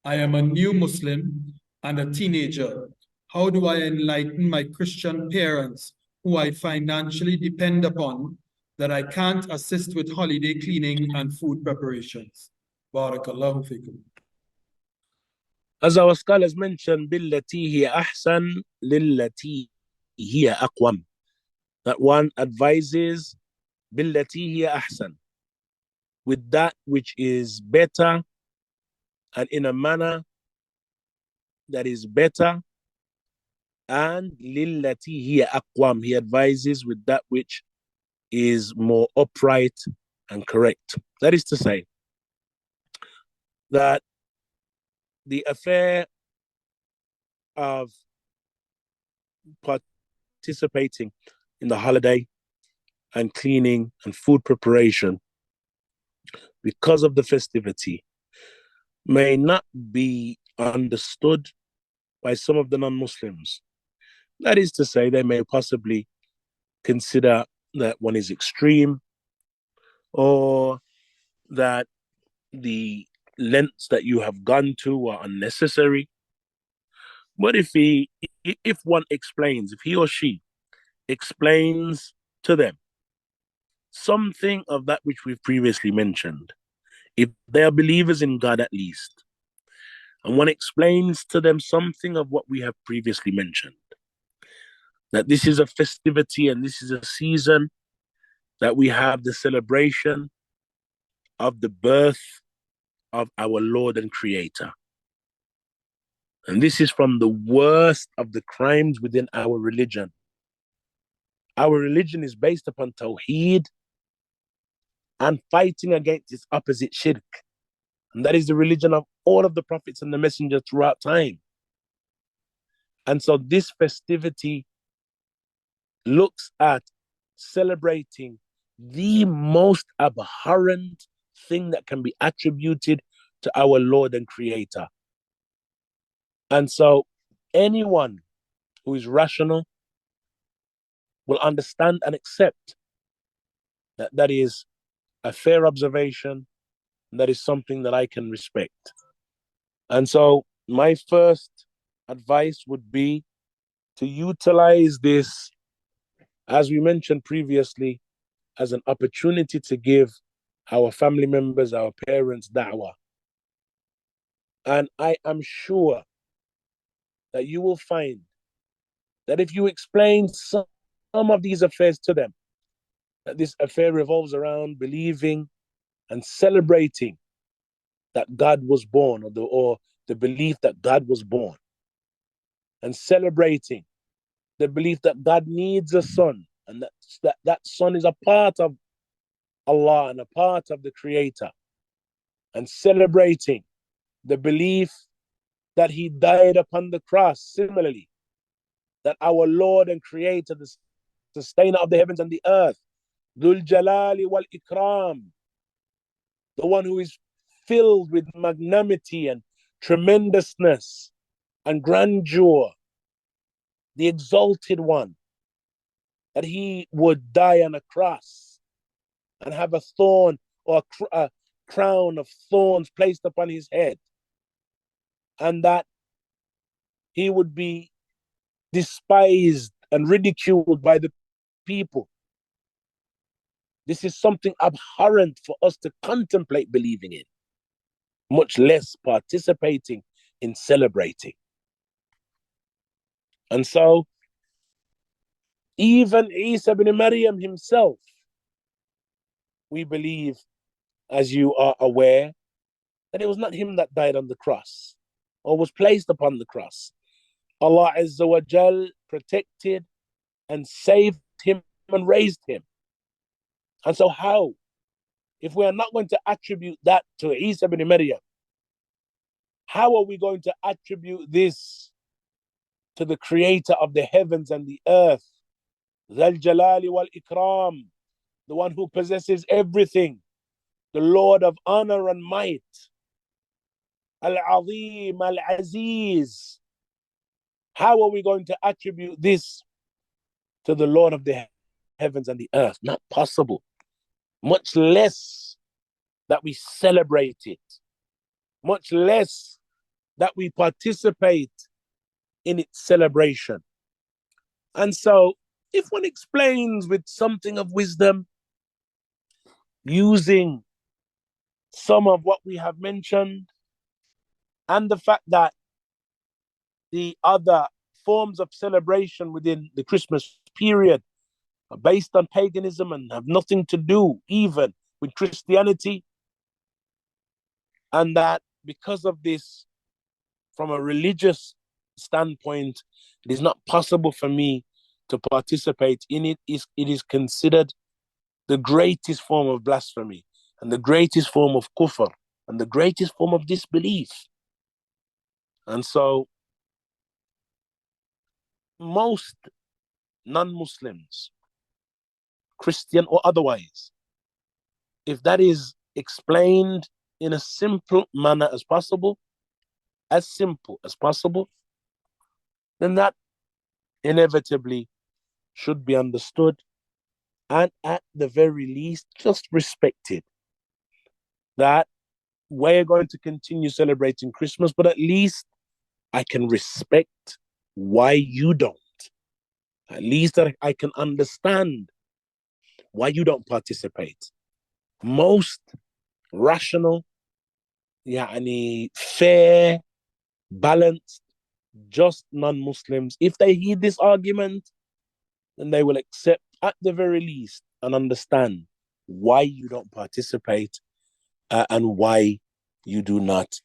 I am a new Muslim and a teenager. How do I enlighten my Christian parents who I financially depend upon that I can't assist with holiday cleaning and food preparations? Barakallahu fikum. As our scholars mentioned, بِالَّتِي هِيَ أَحْسَنُ لِلَّتِي هِيَ أَقْوَمُ. That one advises بِالَّتِي هِيَ أَحْسَنُ, with that which is better and in a manner that is better, and لِلَّتِي هِيَ أَقْوَمُ. He advises with that which is more upright and correct. That is to say, that the affair of participating in the holiday and cleaning and food preparation because of the festivity may not be understood by some of the non-Muslims. That is to say, they may possibly consider that one is extreme, or that the lengths that you have gone to are unnecessary. But if one explains, if he or she explains to them something of that which we've previously mentioned, if they are believers in God at least, and one explains to them something of what we have previously mentioned, that this is a festivity and this is a season that we have the celebration of the birth of our Lord and Creator. And this is from the worst of the crimes within our religion. Our religion is based upon Tawheed and fighting against its opposite, Shirk. And that is the religion of all of the prophets and the messengers throughout time. And so this festivity looks at celebrating the most abhorrent thing that can be attributed to our Lord and Creator. And so anyone who is rational will understand and accept that that is a fair observation, and that is something that I can respect. And so my first advice would be to utilize this, as we mentioned previously, as an opportunity to give our family members, our parents, da'wah. And I am sure that you will find that if you explain some of these affairs to them, that this affair revolves around believing and celebrating that God was born, or the belief that God was born, and celebrating the belief that God needs a son, and that son is a part of Allah and a part of the Creator, and celebrating the belief that he died upon the cross. Similarly, that our Lord and Creator, the sustainer of the heavens and the earth, Dhul Jalali wal Ikram, the one who is filled with magnanimity and tremendousness and grandeur, the exalted one, that he would die on a cross and have a thorn, or a crown of thorns placed upon his head, and that he would be despised and ridiculed by the people. This is something abhorrent for us to contemplate believing in, much less participating in celebrating. And so, even Isa ibn Maryam himself, we believe, as you are aware, that it was not him that died on the cross or was placed upon the cross. Allah Azza wa Jal protected and saved him and raised him. And so how, if we are not going to attribute that to Isa ibn Maryam, how are we going to attribute this to the Creator of the heavens and the earth, Dhal Jalali wal Ikram, the one who possesses everything, the Lord of honor and might, Al-Azim, Al-Aziz? How are we going to attribute this to the Lord of the heavens and the earth? Not possible. Much less that we celebrate it. Much less that we participate in its celebration. And so, if one explains with something of wisdom, using some of what we have mentioned, and the fact that the other forms of celebration within the Christmas period are based on paganism and have nothing to do even with Christianity, and that because of this, from a religious standpoint, it is not possible for me to participate in it. It is considered the greatest form of blasphemy and the greatest form of kufr and the greatest form of disbelief. And so most non-Muslims, Christian or otherwise, if that is explained in a simple manner as possible, then that inevitably should be understood and at the very least just respected. That we're going to continue celebrating Christmas, but at least I can respect why you don't. At least that I can understand why you don't participate. Most rational, fair, balanced, just non-Muslims, if they hear this argument, then they will accept at the very least and understand why you don't participate and why you do not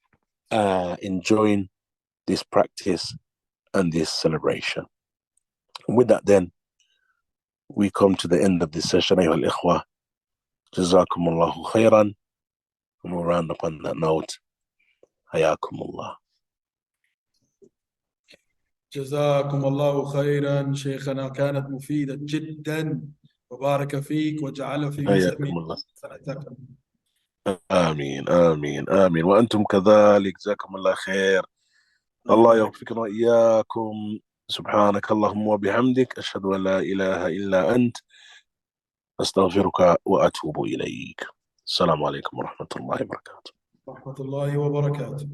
enjoy this practice and this celebration. And with that, then, we come to the end of this session. أيها الإخوة, جزاكم الله خيرا. And we'll round up on that note. حياكم الله. جزاكم الله خيرا شيخنا، كانت مفيدة جدا وبارك فيك وجعل في ميزان حسناتكم. آمين آمين آمين، وأنتم كذلك، جزاكم الله خير. الله يوفقنا وإياكم. سبحانك اللهم وبحمدك، أشهد أن لا إله إلا أنت، أستغفرك وأتوب إليك. السلام عليكم ورحمة الله وبركاته. ورحمة الله وبركاته.